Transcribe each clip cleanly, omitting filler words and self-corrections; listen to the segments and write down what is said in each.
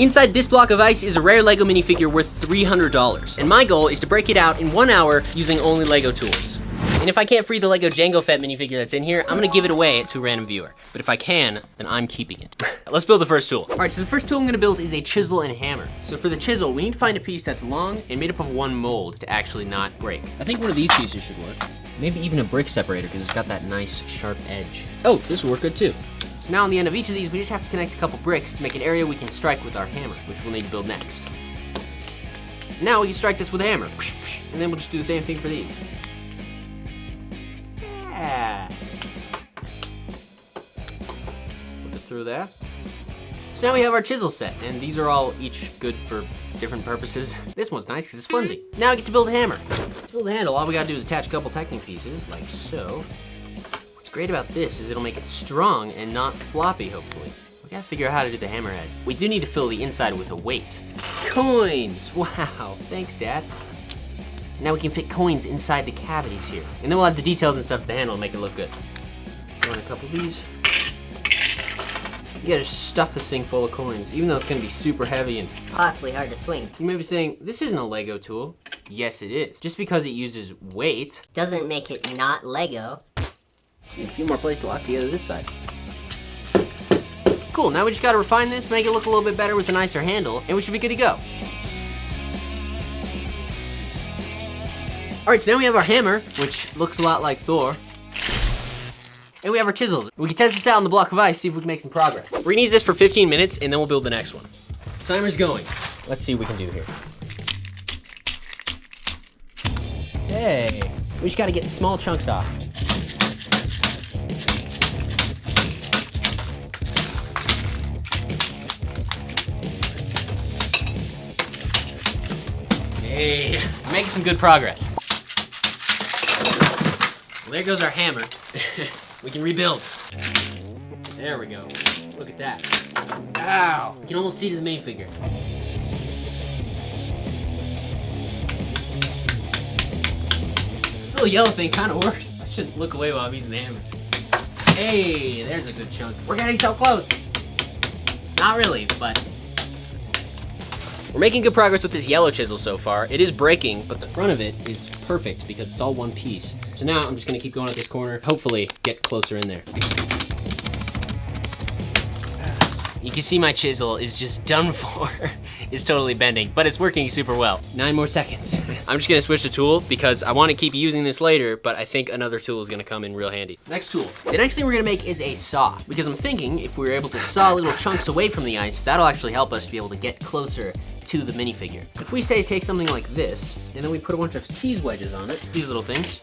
Inside this block of ice is a rare Lego minifigure worth $300, and my goal is to break it out in 1 hour using only Lego tools. And if I can't free the Lego Jango Fett minifigure that's in here, I'm gonna give it away to a random viewer. But if I can, then I'm keeping it. Let's build the first tool. All right, so the first tool I'm gonna build is a chisel and hammer. So for the chisel, we need to find a piece that's long and made up of one mold to actually not break. I think one of these pieces should work. Maybe even a brick separator, because it's got that nice sharp edge. Oh, this will work good too. So now on the end of each of these, we just have to connect a couple bricks to make an area we can strike with our hammer, which we'll need to build next. Now we can strike this with a hammer, and then we'll just do the same thing for these. Yeah. Put it through there. So now we have our chisel set, and these are all each good for different purposes. This one's nice because it's flimsy. Now we get to build a hammer. To build a handle, all we gotta do is attach a couple Technic pieces, like so. What's great about this is it'll make it strong and not floppy, hopefully. We gotta figure out how to do the hammerhead. We do need to fill the inside with a weight. Coins! Wow, thanks, Dad. Now we can fit coins inside the cavities here. And then we'll add the details and stuff to the handle and make it look good. Throw in a couple of these. You gotta stuff this thing full of coins, even though it's gonna be super heavy and possibly hard to swing. You may be saying, this isn't a Lego tool. Yes, it is. Just because it uses weight doesn't make it not Lego. Need a few more plates to lock together this side. Cool, now we just gotta refine this, make it look a little bit better with a nicer handle, and we should be good to go. All right, so now we have our hammer, which looks a lot like Thor. And we have our chisels. We can test this out on the block of ice, see if we can make some progress. We're gonna use this for 15 minutes, and then we'll build the next one. Timer's going. Let's see what we can do here. Hey, we just gotta get the small chunks off. Hey, we're making some good progress. Well, there goes our hammer. We can rebuild. There we go. Look at that. Ow! You can almost see to the minifigure. This little yellow thing kind of works. I should look away while I'm using the hammer. Hey, there's a good chunk. We're getting so close. Not really, but we're making good progress with this yellow chisel so far. It is breaking, but the front of it is perfect because it's all one piece. So now I'm just gonna keep going at this corner, hopefully get closer in there. You can see my chisel is just done for. It's totally bending, but it's working super well. 9 more seconds. I'm just gonna switch the tool because I wanna keep using this later, but I think another tool is gonna come in real handy. Next tool. The next thing we're gonna make is a saw, because I'm thinking if we were able to saw little chunks away from the ice, that'll actually help us to be able to get closer to the minifigure. If we say take something like this, and then we put a bunch of cheese wedges on it, these little things,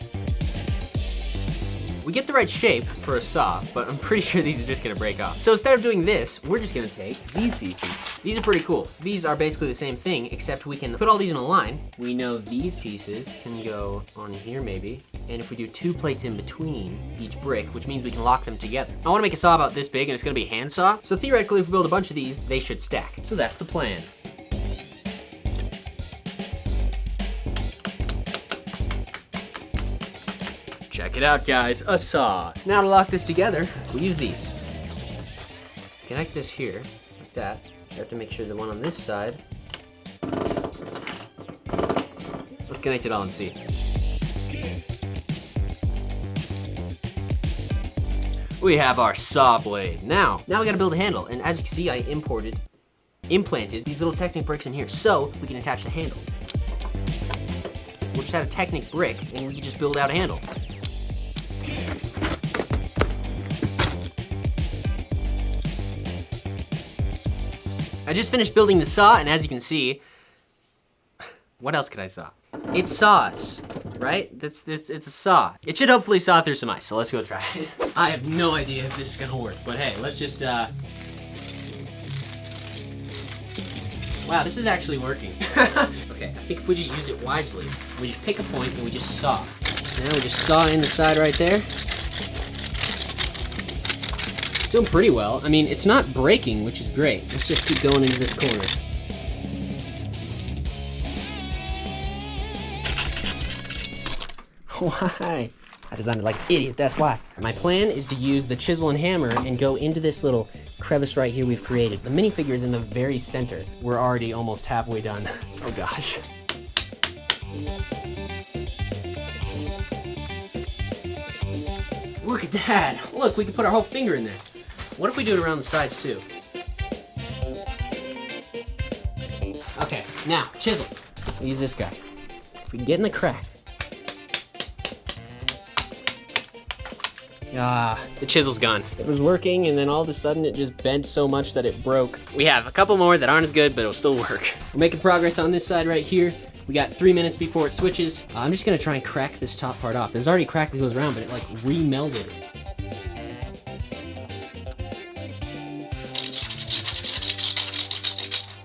we get the right shape for a saw, but I'm pretty sure these are just gonna break off. So instead of doing this, we're just gonna take these pieces. These are pretty cool. These are basically the same thing, except we can put all these in a line. We know these pieces can go on here maybe, and if we do 2 plates in between each brick, which means we can lock them together. I wanna make a saw about this big, and it's gonna be a hand saw, so theoretically if we build a bunch of these, they should stack. So that's the plan. Check it out, guys, a saw. Now to lock this together, we use these. Connect this here, like that. You have to make sure the one on this side. Let's connect it all and see. We have our saw blade. Now we gotta build a handle, and as you can see, I implanted these little Technic bricks in here so we can attach the handle. We'll just add a Technic brick, and we can just build out a handle. I just finished building the saw, and as you can see, what else could I saw? It saws, right? It's a saw. It should hopefully saw through some ice, so let's go try it. I have no idea if this is gonna work, but hey, let's just, wow, this is actually working. Okay, I think if we just use it wisely, we just pick a point and we just saw. Now we just saw in the side right there. Doing pretty well. I mean, it's not breaking, which is great. Let's just keep going into this corner. Why? I designed it like an idiot, that's why. My plan is to use the chisel and hammer and go into this little crevice right here we've created. The minifigure is in the very center. We're already almost halfway done. Oh gosh. Look at that. Look, we can put our whole finger in there. What if we do it around the sides too? Okay, now, chisel. We'll use this guy. If we can get in the crack. Ah, the chisel's gone. It was working, and then all of a sudden it just bent so much that it broke. We have a couple more that aren't as good, but it'll still work. We're making progress on this side right here. We got 3 minutes before it switches. I'm just gonna try and crack this top part off. There's already a crack that goes around, but it like remelded.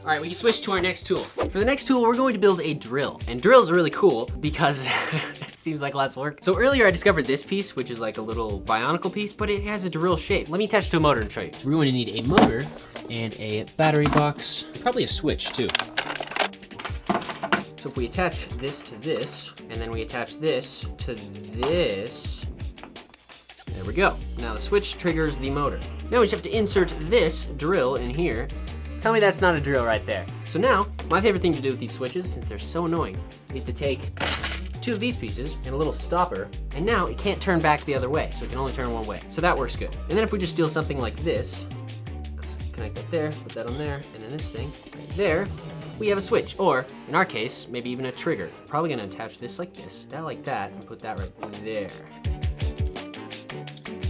All right, we can switch to our next tool. For the next tool, we're going to build a drill. And drills are really cool because it seems like less work. So earlier I discovered this piece, which is like a little bionicle piece, but it has a drill shape. Let me attach it to a motor and show you. We're going to need a motor and a battery box, probably a switch too. So if we attach this to this, and then we attach this to this, there we go. Now the switch triggers the motor. Now we just have to insert this drill in here. Tell me that's not a drill right there. So now, my favorite thing to do with these switches, since they're so annoying, is to take 2 of these pieces and a little stopper, and now it can't turn back the other way, so it can only turn one way. So that works good. And then if we just steal something like this, connect that there, put that on there, and then this thing right there, we have a switch. Or, in our case, maybe even a trigger. Probably gonna attach this like this, that like that, and put that right there.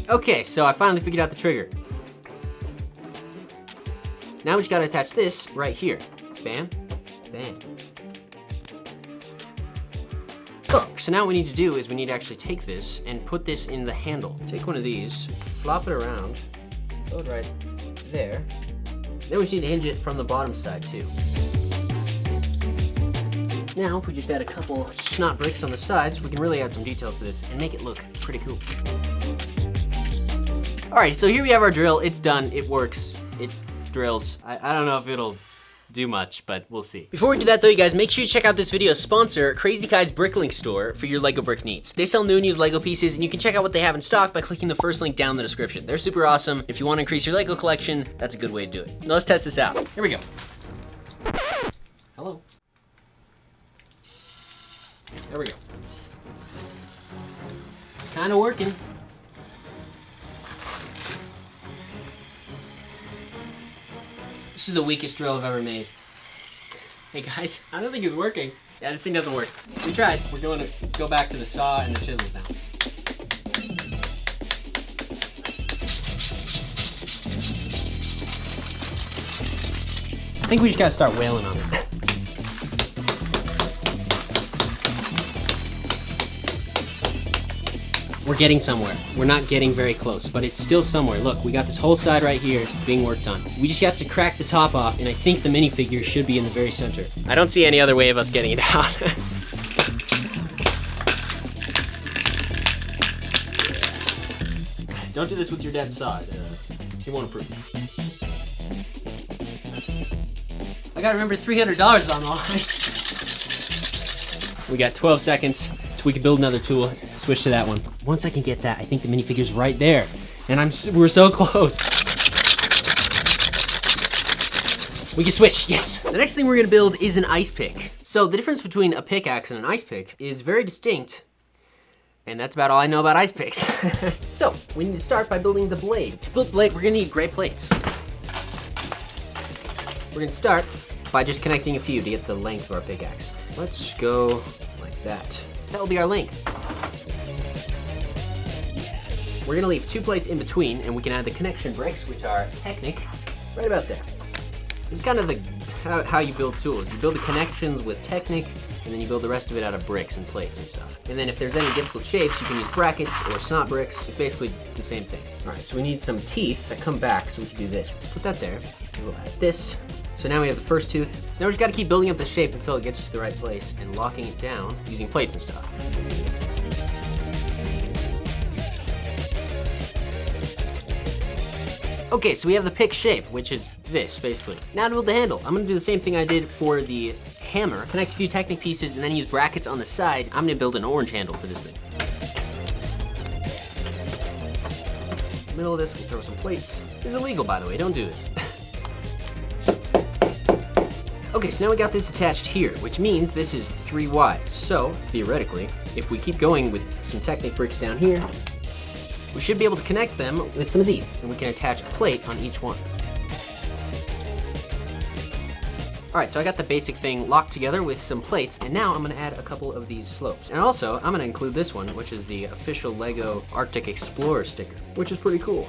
Okay, so I finally figured out the trigger. Now we just gotta attach this right here. Bam, bam. Look, so now what we need to do is we need to actually take this and put this in the handle. Take one of these, flop it around, throw it right there. Then we just need to hinge it from the bottom side too. Now, if we just add a couple snot bricks on the sides, we can really add some details to this and make it look pretty cool. All right, so here we have our drill. It's done, it works, it drills. I don't know if it'll do much, but we'll see. Before we do that though, you guys, make sure you check out this video's sponsor, Krazy Kai's Bricklink store, for your Lego brick needs. They sell new and used Lego pieces, and you can check out what they have in stock by clicking the first link down in the description. They're super awesome. If you want to increase your Lego collection, that's a good way to do it. Now let's test this out. Here we go. Hello. There we go. It's kind of working. This is the weakest drill I've ever made. Hey guys, I don't think it's working. Yeah, this thing doesn't work. We tried. We're going to go back to the saw and the chisels now. I think we just gotta start wailing on it. We're getting somewhere. We're not getting very close, but it's still somewhere. Look, we got this whole side right here being worked on. We just have to crack the top off, and I think the minifigure should be in the very center. I don't see any other way of us getting it out. Don't do this with your dad's saw. He won't approve. I gotta remember $300 on the line. We got 12 seconds, so we can build another tool. Switch to that one. Once I can get that, I think the minifigure's right there. And we're so close. We can switch, yes. The next thing we're gonna build is an ice pick. So the difference between a pickaxe and an ice pick is very distinct, and that's about all I know about ice picks. So, we need to start by building the blade. To build the blade, we're gonna need gray plates. We're gonna start by just connecting a few to get the length of our pickaxe. Let's go like that. That'll be our length. We're gonna leave 2 plates in between, and we can add the connection bricks, which are Technic, right about there. This is kind of how you build tools. You build the connections with Technic, and then you build the rest of it out of bricks and plates and stuff. And then if there's any difficult shapes, you can use brackets or snot bricks. It's basically the same thing. All right, so we need some teeth that come back, so we can do this. Let's put that there. We'll add this. So now we have the first tooth. So now we just gotta keep building up the shape until it gets to the right place and locking it down using plates and stuff. Okay, so we have the pick shape, which is this, basically. Now to build the handle. I'm gonna do the same thing I did for the hammer. Connect a few Technic pieces and then use brackets on the side. I'm gonna build an orange handle for this thing. In the middle of this, we'll throw some plates. This is illegal, by the way, don't do this. Okay, so now we got this attached here, which means this is 3 wide. So, theoretically, if we keep going with some Technic bricks down here, we should be able to connect them with some of these, and we can attach a plate on each one. All right, so I got the basic thing locked together with some plates, and now I'm gonna add a couple of these slopes. And also, I'm gonna include this one, which is the official LEGO Arctic Explorer sticker, which is pretty cool.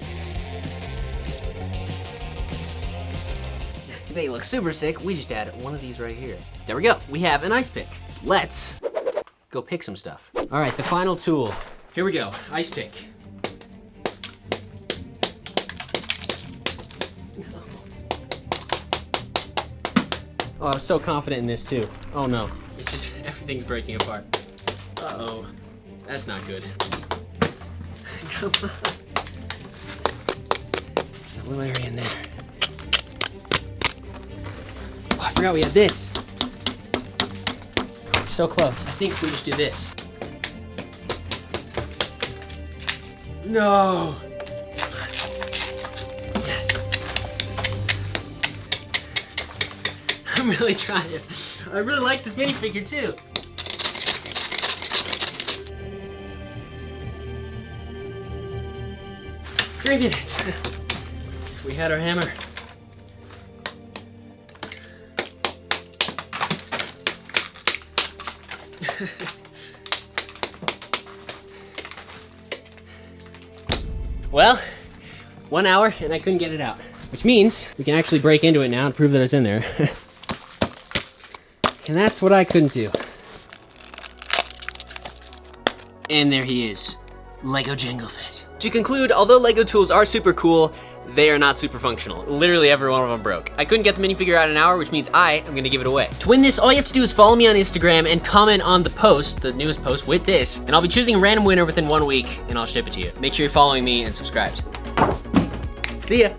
To make it look super sick, we just add one of these right here. There we go, we have an ice pick. Let's go pick some stuff. All right, the final tool. Here we go, ice pick. Oh, I was so confident in this too. Oh no, it's just, everything's breaking apart. Uh-oh, that's not good. Come on. There's a little area in there. Oh, I forgot we had this. So close, I think we just do this. No! Yes. I'm really trying. I really like this minifigure too. 3 minutes. We had our hammer. Well, 1 hour and I couldn't get it out, which means we can actually break into it now and prove that it's in there. And that's what I couldn't do. And there he is, Lego Jango Fett. To conclude, although Lego tools are super cool, they are not super functional. Literally every one of them broke. I couldn't get the minifigure out in an hour, which means I am gonna give it away. To win this, all you have to do is follow me on Instagram and comment on the post, the newest post with this, and I'll be choosing a random winner within 1 week, and I'll ship it to you. Make sure you're following me and subscribed. See ya.